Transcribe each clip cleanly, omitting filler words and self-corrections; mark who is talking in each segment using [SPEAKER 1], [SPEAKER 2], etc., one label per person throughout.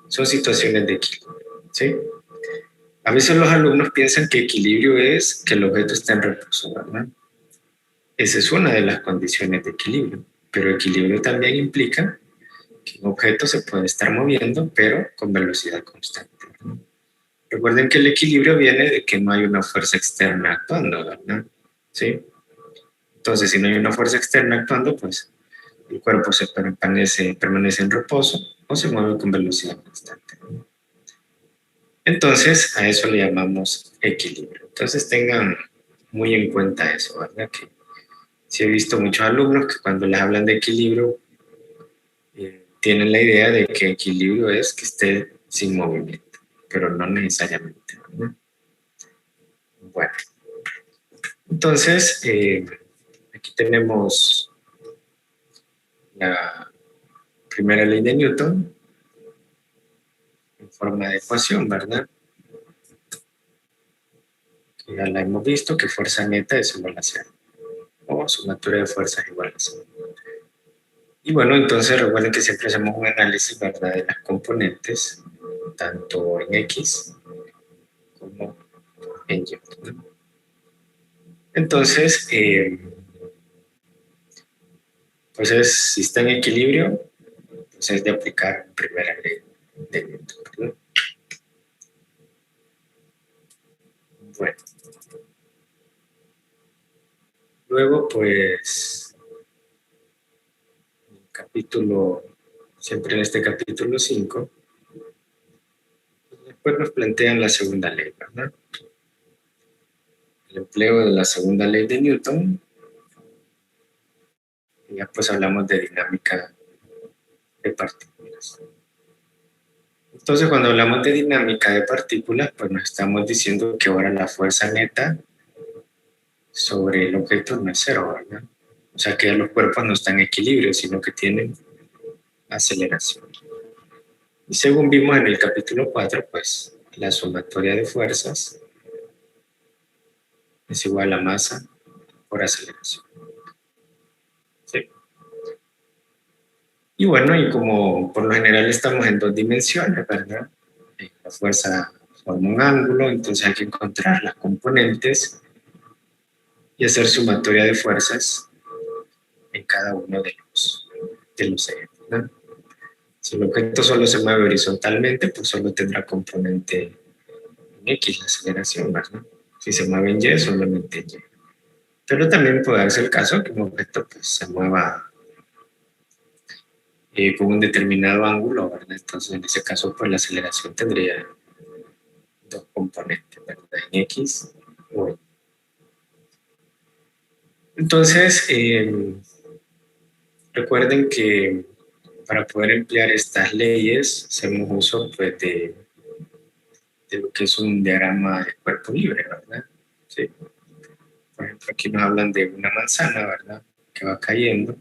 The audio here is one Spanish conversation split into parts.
[SPEAKER 1] son situaciones de equilibrio, ¿sí? A veces los alumnos piensan que equilibrio es que el objeto está en reposo, ¿verdad? Esa es una de las condiciones de equilibrio, pero equilibrio también implica que un objeto se puede estar moviendo, pero con velocidad constante, ¿verdad? Recuerden que el equilibrio viene de que no hay una fuerza externa actuando, ¿verdad? ¿Sí? Entonces, si no hay una fuerza externa actuando, pues el cuerpo permanece en reposo o se mueve con velocidad constante. Entonces, a eso le llamamos equilibrio. Entonces, tengan muy en cuenta eso, ¿verdad? Que sí he visto muchos alumnos que cuando les hablan de equilibrio, tienen la idea de que equilibrio es que esté sin movimiento, pero no necesariamente, ¿verdad? Bueno, entonces, aquí tenemos la primera ley de Newton en forma de ecuación, ¿verdad? Que ya la hemos visto, que fuerza neta es igual a cero, o sumatoria de fuerzas igual a cero. Y bueno, entonces recuerden que siempre hacemos un análisis, ¿verdad?, de las componentes, tanto en X como en Y, ¿no? Entonces, pues si está en equilibrio, pues es de aplicar primera ley de Newton, ¿verdad? Bueno, luego pues, capítulo, siempre en este capítulo 5, después nos plantean la segunda ley, ¿verdad? El empleo de la segunda ley de Newton, y ya pues hablamos de dinámica de partículas. Entonces, cuando hablamos de dinámica de partículas, pues nos estamos diciendo que ahora la fuerza neta sobre el objeto no es cero, ¿verdad? O sea que los cuerpos no están en equilibrio, sino que tienen aceleración. Y según vimos en el capítulo 4, pues la sumatoria de fuerzas es igual a masa por aceleración. ¿Sí? Y bueno, y como por lo general estamos en dos dimensiones, ¿verdad? La fuerza forma un ángulo, entonces hay que encontrar las componentes y hacer sumatoria de fuerzas en cada uno de los ejes, ¿verdad? Si el objeto solo se mueve horizontalmente, pues solo tendrá componente en X, la aceleración, ¿verdad? Si se mueve en Y, solamente en Y. Pero también puede darse el caso que un objeto pues, se mueva con un determinado ángulo, ¿verdad? Entonces, en ese caso, pues la aceleración tendría dos componentes, ¿verdad? En X o Y. Entonces, recuerden que para poder emplear estas leyes, hacemos uso pues, de lo que es un diagrama de cuerpo libre, ¿verdad? Sí. Por ejemplo, aquí nos hablan de una manzana, ¿verdad? Que va cayendo.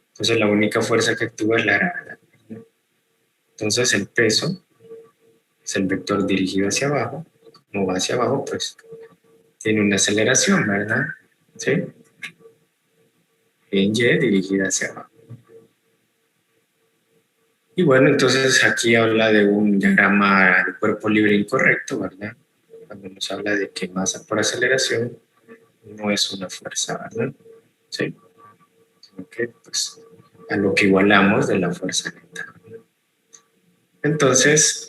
[SPEAKER 1] Entonces, la única fuerza que actúa es la gravedad, ¿verdad? Entonces, el peso es el vector dirigido hacia abajo. Como va hacia abajo, pues tiene una aceleración, ¿verdad? ¿Sí? En Y dirigida hacia abajo. Y bueno, entonces aquí habla de un diagrama de cuerpo libre incorrecto, ¿verdad? Cuando nos habla de que masa por aceleración no es una fuerza, ¿verdad? ¿Sí? Sino que, pues, a lo que igualamos de la fuerza neta. Entonces,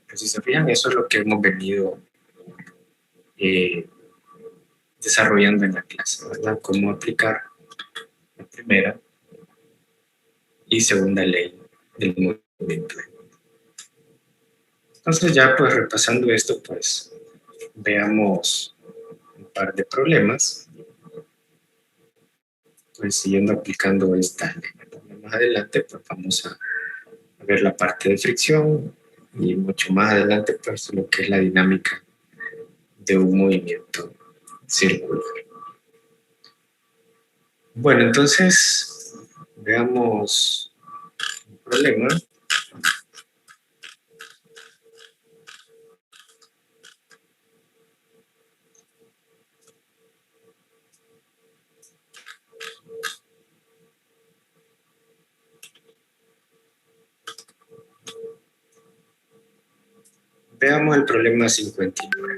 [SPEAKER 1] pues si se fijan, eso es lo que hemos venido eh, desarrollando en la clase, ¿verdad? Cómo aplicar la primera y segunda ley del movimiento. Entonces ya pues repasando esto, pues veamos un par de problemas, pues siguiendo aplicando esta ley. Más adelante pues vamos a ver la parte de fricción y mucho más adelante pues lo que es la dinámica de un movimiento circular. Bueno, entonces veamos un problema. Veamos el problema 59.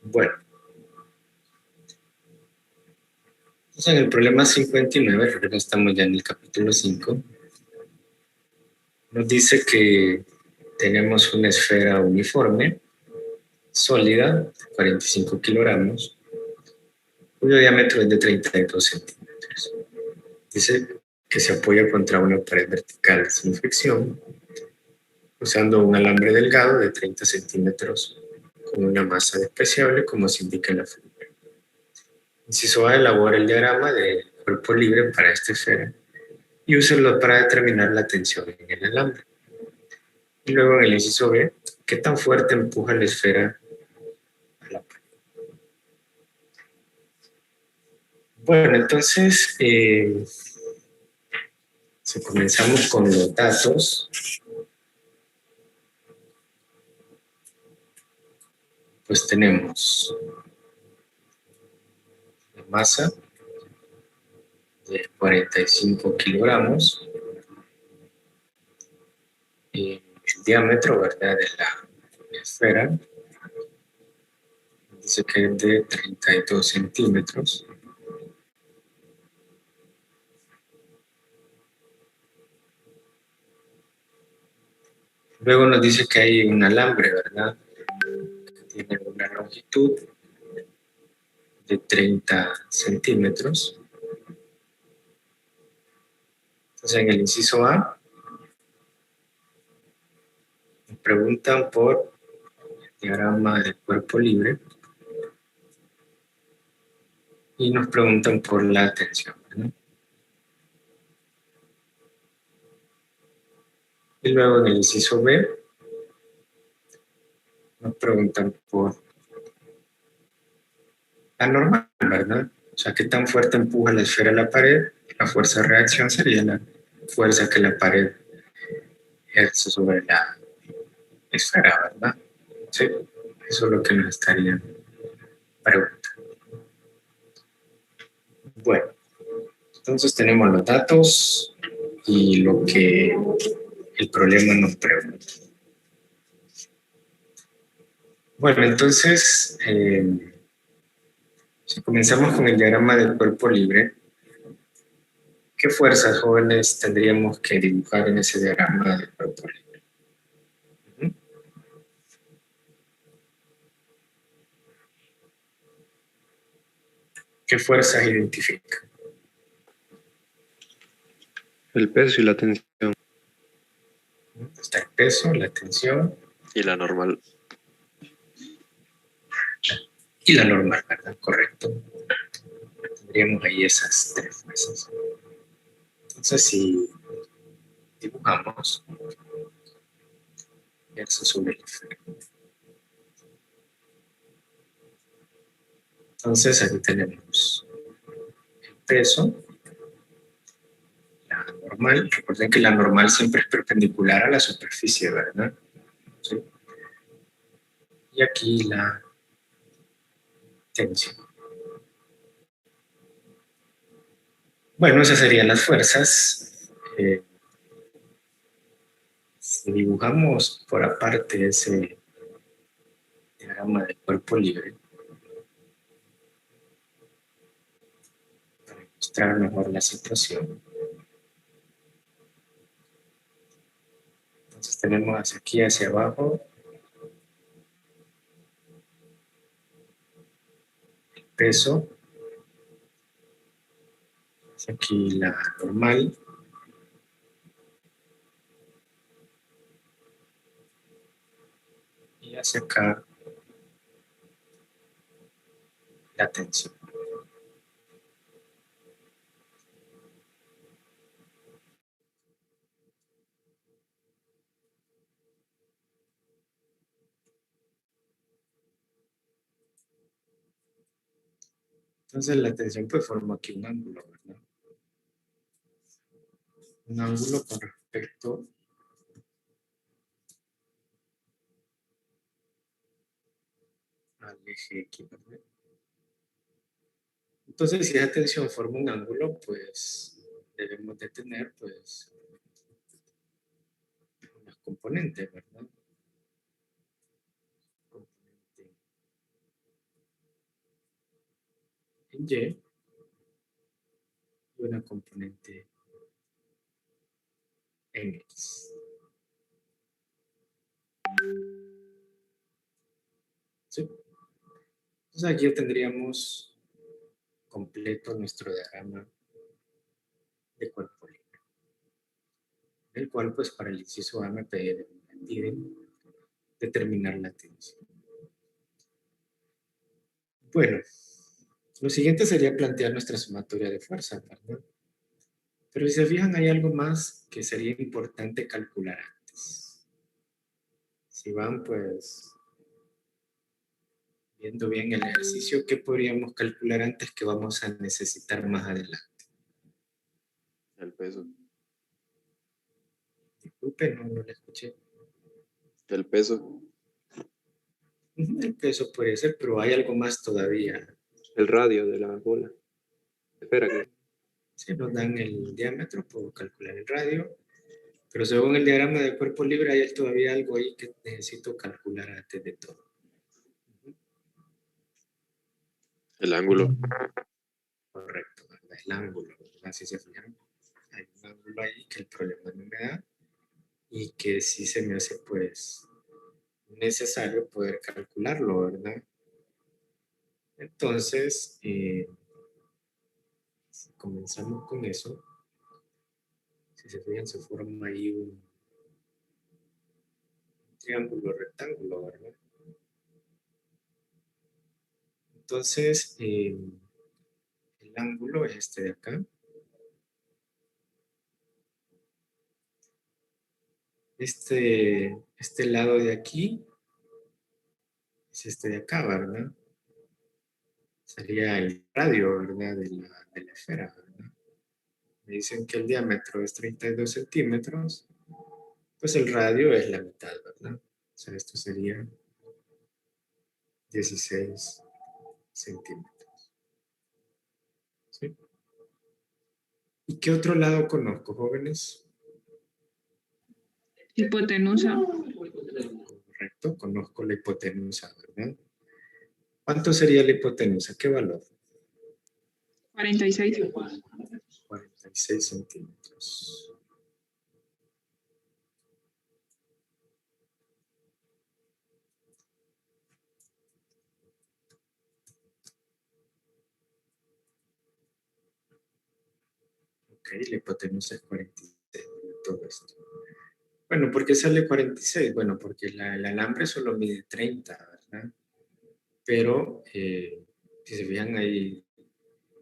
[SPEAKER 1] Bueno, entonces en el problema 59, recuerden, estamos ya en el capítulo 5, nos dice que tenemos una esfera uniforme, sólida, de 45 kilogramos, cuyo diámetro es de 32 centímetros. Dice que se apoya contra una pared vertical sin fricción, usando un alambre delgado de 30 centímetros con una masa despreciable, como se indica en la figura. Inciso A, elabora el diagrama de cuerpo libre para esta esfera y úselo para determinar la tensión en el alambre. Y luego en el inciso B, ¿qué tan fuerte empuja la esfera a la pared? Bueno, entonces, si comenzamos con los datos, pues tenemos la masa de 45 kilogramos, el diámetro, ¿verdad?, de la esfera, dice que es de 32 centímetros. Luego nos dice que hay un alambre, ¿verdad?, que tiene una longitud de 30 centímetros. Entonces, en el inciso A, nos preguntan por el diagrama del cuerpo libre y nos preguntan por la tensión, ¿no? Y luego en el inciso B, nos preguntan por la normal, ¿verdad? O sea, qué tan fuerte empuja la esfera a la pared. La fuerza de reacción sería la fuerza que la pared ejerce sobre la esfera, ¿verdad? Sí, eso es lo que nos estarían preguntando. Bueno, entonces tenemos los datos y lo que el problema nos pregunta. Bueno, entonces, si comenzamos con el diagrama del cuerpo libre, ¿qué fuerzas, jóvenes, tendríamos que dibujar en ese diagrama del cuerpo libre? ¿Qué fuerzas identifica?
[SPEAKER 2] El peso y la tensión.
[SPEAKER 1] Está el peso, la tensión.
[SPEAKER 2] Y la normal.
[SPEAKER 1] Y la normal, ¿verdad? Correcto. Tendríamos ahí esas tres fuerzas. Entonces, si dibujamos, eso sobre el esfera. Entonces, aquí tenemos el peso, la normal. Recuerden que la normal siempre es perpendicular a la superficie, ¿verdad? ¿Sí? Y aquí la tensión. Bueno, esas serían las fuerzas. Si dibujamos por aparte ese diagrama de cuerpo libre, ilustrar mejor la situación. Entonces tenemos hacia aquí, hacia abajo, el peso, hacia aquí la normal, y hacia acá la tensión. Entonces la tensión pues forma aquí un ángulo, ¿verdad? Un ángulo con respecto al eje X, ¿verdad? Entonces si esa tensión forma un ángulo, pues debemos de tener pues unas componentes, ¿verdad? Componente en Y y una componente en X. ¿Sí? Entonces aquí ya tendríamos completo nuestro diagrama de cuerpo libre, el cual pues para el inciso A me pide determinar la tensión. Bueno, lo siguiente sería plantear nuestra sumatoria de fuerza, ¿verdad? Pero si se fijan, hay algo más que sería importante calcular antes. Si van, pues, viendo bien el ejercicio, ¿qué podríamos calcular antes que vamos a necesitar más adelante?
[SPEAKER 2] El peso.
[SPEAKER 1] Disculpe, no lo escuché.
[SPEAKER 2] El peso.
[SPEAKER 1] El peso puede ser, pero hay algo más todavía.
[SPEAKER 2] El radio de la bola. Espera que...
[SPEAKER 1] Si nos dan el diámetro, puedo calcular el radio. Pero según el diagrama de cuerpo libre, hay todavía algo ahí que necesito calcular antes de todo.
[SPEAKER 2] El ángulo.
[SPEAKER 1] Correcto, ¿verdad? El ángulo, ¿verdad? Si se fijan, hay un ángulo ahí que el problema no me da y que sí se me hace, pues, necesario poder calcularlo, ¿verdad? Entonces, si comenzamos con eso. Si se fijan, se forma ahí un triángulo rectángulo, ¿verdad? Entonces, el ángulo es este de acá. Este lado de aquí es este de acá, ¿verdad? Sería el radio, ¿verdad? De la esfera, ¿verdad? Me dicen que el diámetro es 32 centímetros, pues el radio es la mitad, ¿verdad? O sea, esto sería 16 centímetros. ¿Sí? ¿Y qué otro lado conozco, jóvenes?
[SPEAKER 3] Hipotenusa.
[SPEAKER 1] Correcto, conozco la hipotenusa, ¿verdad? ¿Cuánto sería la hipotenusa? ¿Qué valor?
[SPEAKER 3] 46.
[SPEAKER 1] 46 centímetros. Ok, la hipotenusa es 46, todo esto. Bueno, ¿por qué sale 46? Bueno, porque el alambre solo mide 30, ¿verdad? Pero, si se fijan ahí,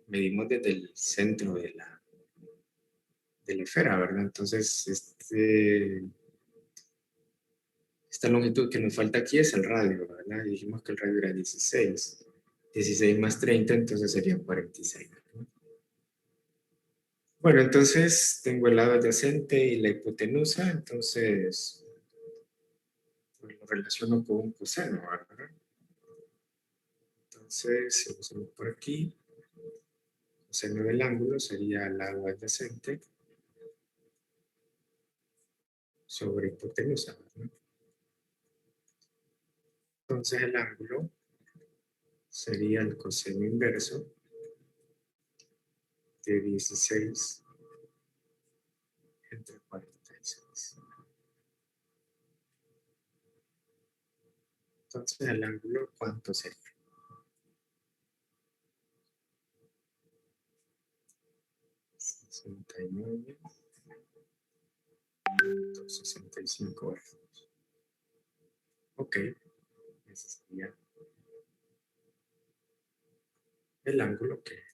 [SPEAKER 1] medimos desde el centro de la esfera, ¿verdad? Entonces, esta longitud que nos falta aquí es el radio, ¿verdad? Y dijimos que el radio era 16. 16 más 30, entonces sería 46, ¿verdad? Bueno, entonces tengo el lado adyacente y la hipotenusa, entonces pues, lo relaciono con un coseno, ¿verdad? Entonces, si lo hacemos por aquí, coseno del ángulo sería el lado adyacente sobre hipotenusa, ¿verdad? Entonces el ángulo sería el coseno inverso de 16 entre 46. Entonces, el ángulo, ¿cuánto sería? 69.65 grados. Ok, ese sería el ángulo que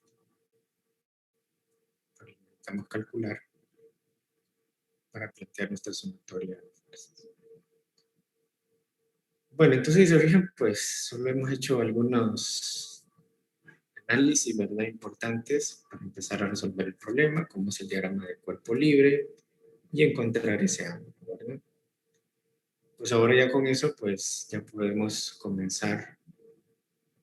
[SPEAKER 1] necesitamos calcular para plantear nuestra sumatoria de fuerzas. Bueno, entonces si se fijan, pues solo hemos hecho algunos análisis, ¿verdad?, importantes para empezar a resolver el problema, como es el diagrama de cuerpo libre y encontrar ese ángulo, ¿verdad? Pues ahora ya con eso, pues ya podemos comenzar a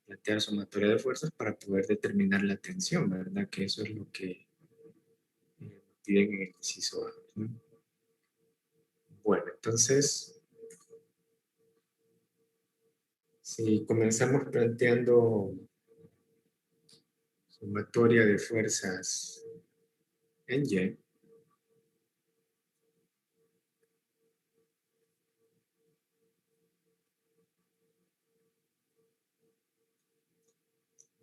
[SPEAKER 1] plantear sumatoria de fuerzas para poder determinar la tensión, ¿verdad? Que eso es lo que piden en el inciso A, ¿no? Bueno, entonces, si comenzamos planteando sumatoria de fuerzas en Y,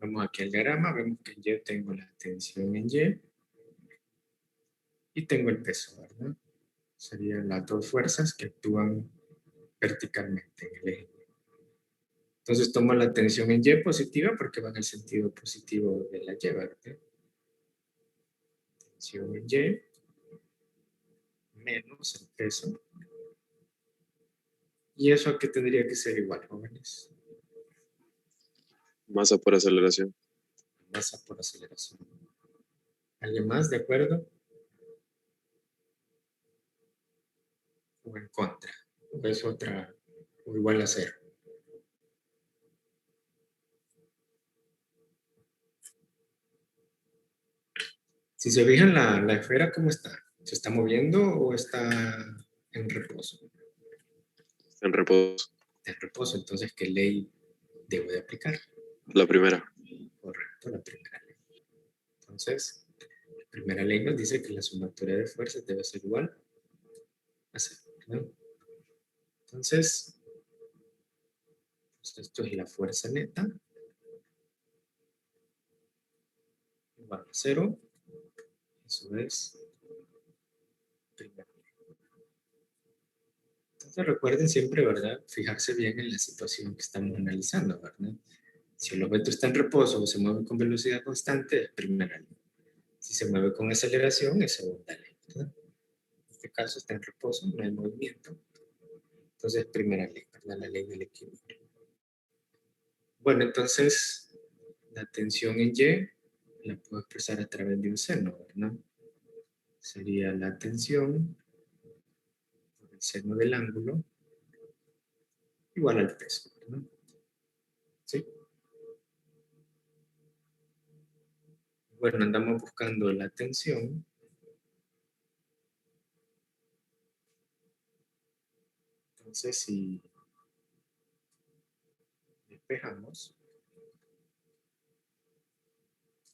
[SPEAKER 1] vamos aquí al diagrama, vemos que en Y tengo la tensión en y tengo el peso, ¿verdad? Serían las dos fuerzas que actúan verticalmente en el eje. Entonces tomo la tensión en Y positiva porque va en el sentido positivo de la Y, ¿verdad? Tensión en Y menos el peso. ¿Y eso a qué tendría que ser igual, jóvenes?
[SPEAKER 2] Masa por aceleración.
[SPEAKER 1] Masa por aceleración. ¿Alguien más de acuerdo? ¿O en contra? ¿O es otra? ¿O igual a cero? Si se fijan, la esfera, ¿cómo está? ¿Se está moviendo o está en reposo?
[SPEAKER 2] Está en reposo.
[SPEAKER 1] En reposo, entonces, ¿qué ley debo de aplicar?
[SPEAKER 2] La primera.
[SPEAKER 1] Correcto, la primera ley. Entonces, la primera ley nos dice que la sumatoria de fuerzas debe ser igual a cero, ¿no? Entonces, pues esto es la fuerza neta igual a cero. Eso es primera ley. Entonces, recuerden siempre, ¿verdad?, fijarse bien en la situación que estamos analizando, ¿verdad? Si el objeto está en reposo o se mueve con velocidad constante, es primera ley. Si se mueve con aceleración, es segunda ley, ¿verdad? En este caso está en reposo, no hay movimiento. Entonces, primera ley, ¿verdad? La ley del equilibrio. Bueno, entonces, la tensión en Y la puedo expresar a través de un seno, ¿verdad? Sería la tensión por el seno del ángulo igual al peso, ¿verdad? ¿Sí? Bueno, andamos buscando la tensión. Entonces, si despejamos,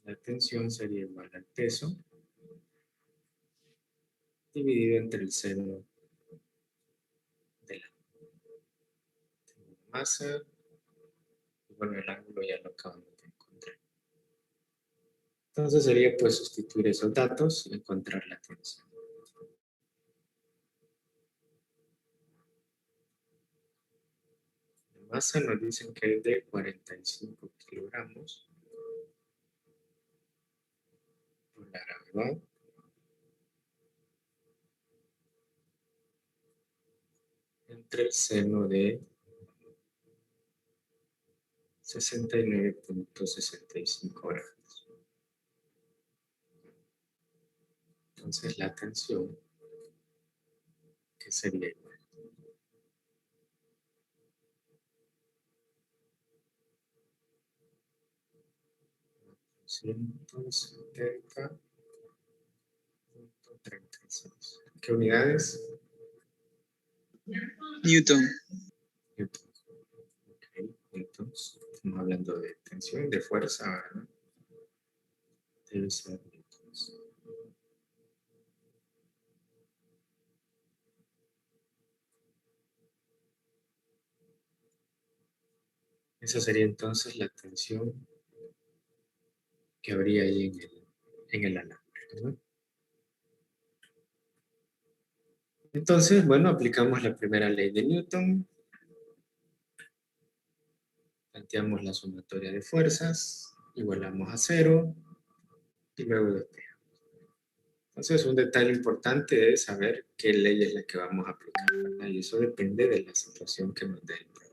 [SPEAKER 1] la tensión sería igual al peso dividido entre el seno del ángulo. Tengo la masa, y bueno, el ángulo ya lo acabamos de encontrar. Entonces sería pues sustituir esos datos y encontrar la tensión. La masa nos dicen que es de 45 kilogramos por la gravedad. Entre el seno de 69.65 grados. Entonces la tensión, que sería igual 170.36. ¿Qué unidades?
[SPEAKER 3] Newton.
[SPEAKER 1] Newtons. Ok, Estamos hablando de tensión, de fuerza, ¿verdad? Debe ser newtons. newtons. Esa sería entonces la tensión que habría ahí en el alambre, ¿verdad? Entonces, bueno, aplicamos la primera ley de Newton, planteamos la sumatoria de fuerzas, igualamos a cero y luego despejamos. Entonces, un detalle importante es saber qué ley es la que vamos a aplicar, ¿verdad? Y eso depende de la situación que nos dé el problema.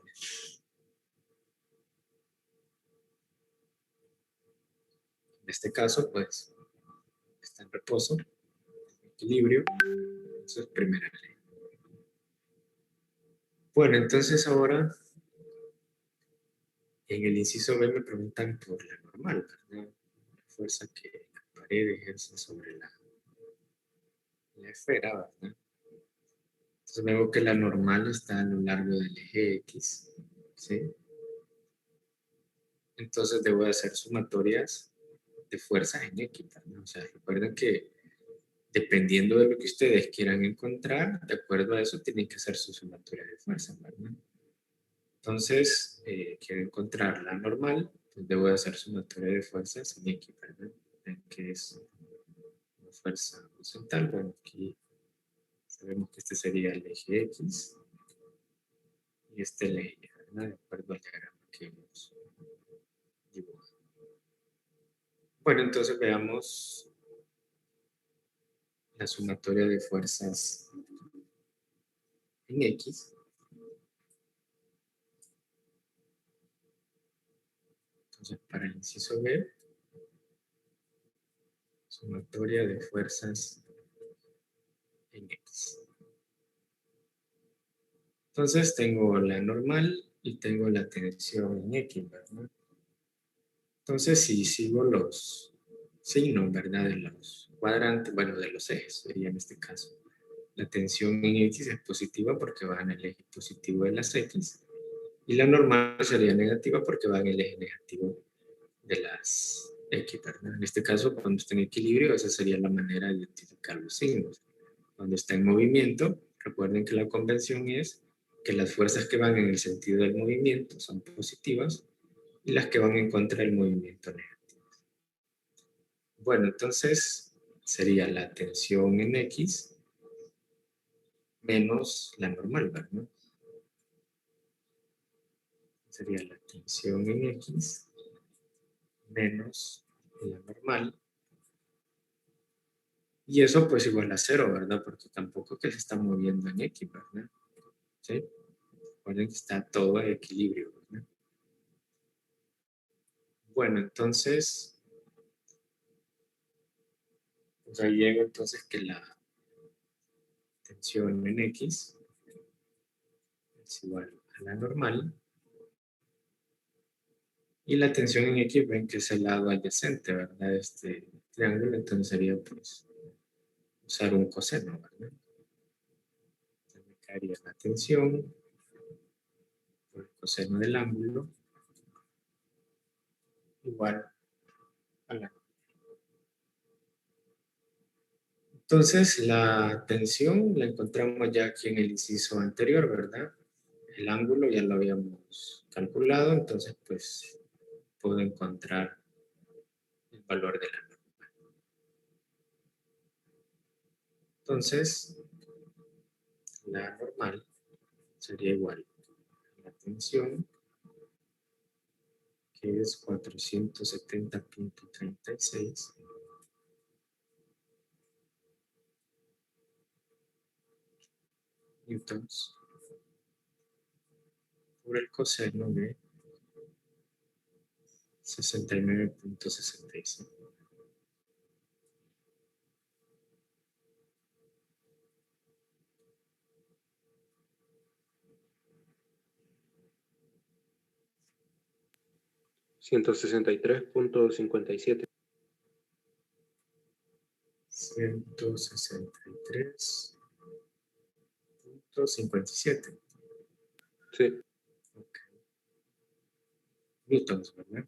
[SPEAKER 1] En este caso, pues, está en reposo, en equilibrio, eso es primera ley. Bueno, entonces ahora, en el inciso B me preguntan por la normal, ¿verdad? La fuerza que la pared ejerce sobre la esfera, ¿verdad? Entonces veo que la normal está a lo largo del eje X, ¿sí? Entonces debo de hacer sumatorias de fuerzas en X, ¿verdad? O sea, recuerden que dependiendo de lo que ustedes quieran encontrar, de acuerdo a eso, tienen que hacer su sumatoria de fuerzas, ¿verdad? Entonces, quiero encontrar la normal, pues debo de hacer sumatoria de fuerzas en X, ¿verdad? Que es una fuerza horizontal. Bueno, aquí sabemos que este sería el eje X y este el eje Y, ¿verdad? De acuerdo al diagrama que hemos dibujado. Bueno, entonces veamos la sumatoria de fuerzas en X. Entonces, para el inciso B, sumatoria de fuerzas en X. Entonces, tengo la normal y tengo la tensión en X, ¿verdad? Entonces, si sigo los signos, ¿verdad? De los cuadrantes, bueno, de los ejes, sería en este caso. La tensión en X es positiva porque va en el eje positivo de las X. Y la normal sería negativa porque va en el eje negativo de las X, ¿verdad? En este caso, cuando está en equilibrio, esa sería la manera de identificar los signos. Cuando está en movimiento, recuerden que la convención es que las fuerzas que van en el sentido del movimiento son positivas y las que van en contra del movimiento negativas. Bueno, entonces sería la tensión en X menos la normal, ¿verdad? Sería la tensión en X menos la normal. Y eso pues igual a cero, ¿verdad? Porque tampoco que se está moviendo en X, ¿verdad? ¿Sí? Recuerden que está todo en equilibrio, ¿verdad? Bueno, entonces, pues ahí llego entonces que la tensión en X es igual a la normal. Y la tensión en X ven que es el lado adyacente, ¿verdad? Este triángulo, entonces sería pues usar un coseno, ¿verdad? Entonces me caería la tensión por el coseno del ángulo igual a la. Entonces la tensión la encontramos ya aquí en el inciso anterior, ¿verdad? El ángulo ya lo habíamos calculado, entonces pues puedo encontrar el valor de la normal. Entonces, la normal sería igual a la tensión, que es 470.36 newtons por el coseno de 69.65.
[SPEAKER 2] $163.57.
[SPEAKER 1] 163.57.
[SPEAKER 2] Sí,
[SPEAKER 1] Okay. Newtons, ¿verdad?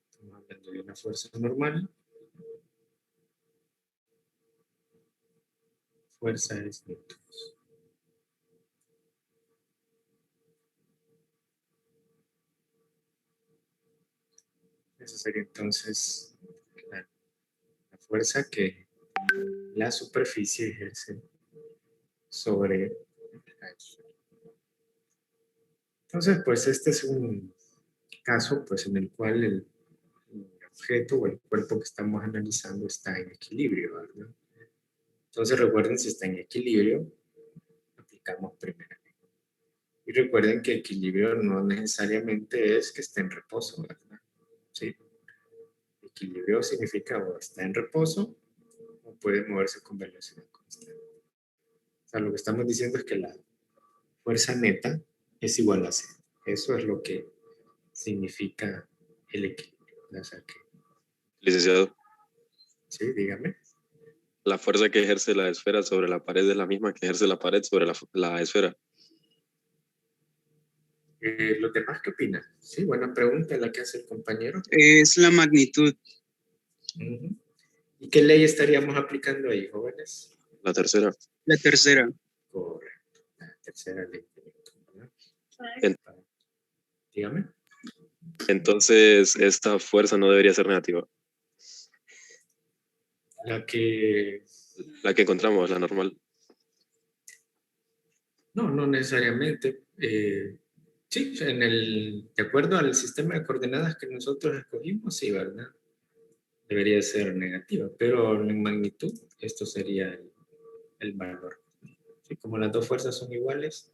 [SPEAKER 1] Estamos hablando de una fuerza normal fuerza es newtons. Esa sería entonces la fuerza que la superficie ejerce sobre la esfera. Entonces, pues este es un caso pues, en el cual el objeto o el cuerpo que estamos analizando está en equilibrio, ¿verdad? Entonces recuerden, si está en equilibrio, aplicamos primera ley. Y recuerden que equilibrio no necesariamente es que esté en reposo, ¿verdad? ¿Sí? Equilibrio significa o está en reposo o puede moverse con velocidad constante. O sea, lo que estamos diciendo es que la fuerza neta es igual a cero. Eso es lo que significa el equilibrio. O sea que,
[SPEAKER 2] Licenciado,
[SPEAKER 1] sí, dígame.
[SPEAKER 2] la fuerza que ejerce la esfera sobre la pared es la misma que ejerce la pared sobre la esfera.
[SPEAKER 1] ¿Los demás qué opinan? Sí, buena pregunta la que hace el compañero.
[SPEAKER 3] Es la magnitud.
[SPEAKER 1] Uh-huh. ¿Y qué ley estaríamos aplicando ahí, jóvenes?
[SPEAKER 2] La tercera.
[SPEAKER 3] La tercera.
[SPEAKER 1] Correcto, la tercera ley de Newton, ¿verdad?
[SPEAKER 2] En-
[SPEAKER 1] Dígame.
[SPEAKER 2] Entonces, esta fuerza no debería ser negativa.
[SPEAKER 1] La que...
[SPEAKER 2] La que encontramos, la normal.
[SPEAKER 1] No, no necesariamente. Sí, de acuerdo al sistema de coordenadas que nosotros escogimos, sí, ¿verdad? Debería ser negativa, pero en magnitud esto sería el valor. Sí, como las dos fuerzas son iguales,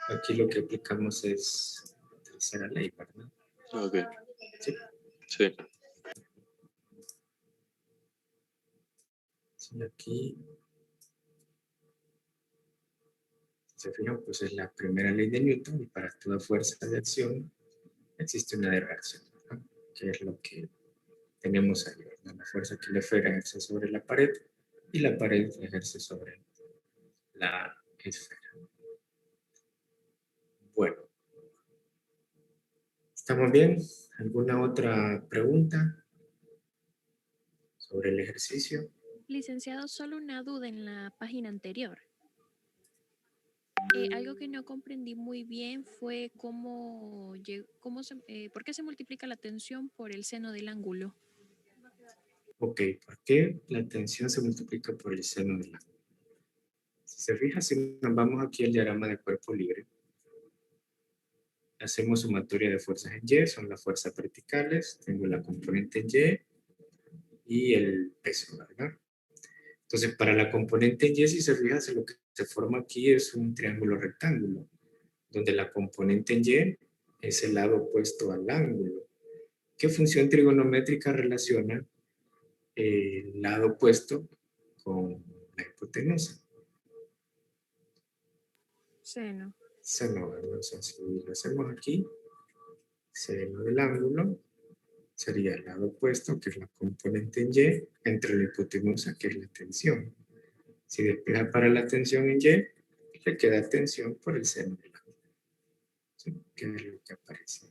[SPEAKER 1] aquí lo que aplicamos es la tercera ley, ¿verdad?
[SPEAKER 2] Ok.
[SPEAKER 1] Sí.
[SPEAKER 2] Sí.
[SPEAKER 1] Sí, aquí, si se fijan, pues es la primera ley de Newton y para toda fuerza de acción existe una de reacción, ¿verdad? Que es lo que tenemos ahí, ¿verdad? La fuerza que la esfera ejerce sobre la pared y la pared ejerce sobre la esfera. Bueno, ¿estamos bien? ¿Alguna otra pregunta sobre el ejercicio?
[SPEAKER 4] Licenciado, solo una duda en la página anterior. Algo que no comprendí muy bien fue por qué se multiplica la tensión por el seno del ángulo.
[SPEAKER 1] Ok, ¿por qué la tensión se multiplica por el seno del ángulo? Si se fija, si nos vamos aquí al diagrama de cuerpo libre, hacemos sumatoria de fuerzas en Y, son las fuerzas verticales, tengo la componente en Y el peso, ¿verdad? Entonces, para la componente en Y, si se fija, lo que se forma aquí es un triángulo rectángulo, donde la componente en Y es el lado opuesto al ángulo. ¿Qué función trigonométrica relaciona el lado opuesto con la hipotenusa?
[SPEAKER 4] Seno.
[SPEAKER 1] Seno, ¿verdad? O sea, si lo hacemos aquí, seno del ángulo sería el lado opuesto, que es la componente en Y, entre la hipotenusa, que es la tensión. Si despeja para la tensión en Y, le queda tensión por el seno del ángulo. ¿Sí? Que es lo que aparece.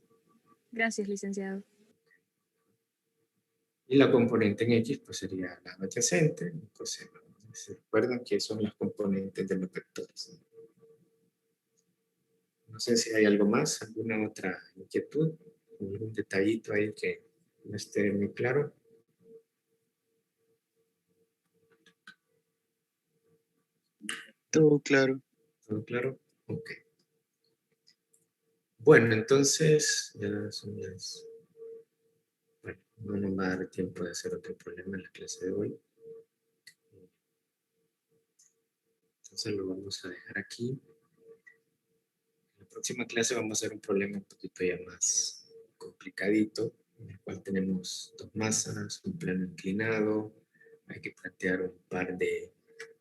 [SPEAKER 4] Gracias, licenciado.
[SPEAKER 1] Y la componente en X, pues sería el lado adyacente, el coseno. ¿Se recuerdan que son las componentes de los vectores? No sé si hay algo más, alguna otra inquietud, algún detallito ahí que no esté muy claro.
[SPEAKER 3] Todo claro.
[SPEAKER 1] ¿Todo claro? Ok. Bueno, entonces, ya son las... Bueno, no nos va a dar tiempo de hacer otro problema en la clase de hoy. Entonces lo vamos a dejar aquí. En la próxima clase vamos a hacer un problema un poquito ya más complicadito, en el cual tenemos dos masas, un plano inclinado, hay que plantear un par de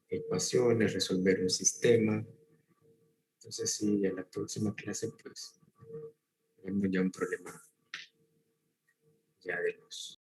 [SPEAKER 1] ecuaciones, resolver un sistema. Entonces sí, en la próxima clase pues tenemos ya un problema ya de los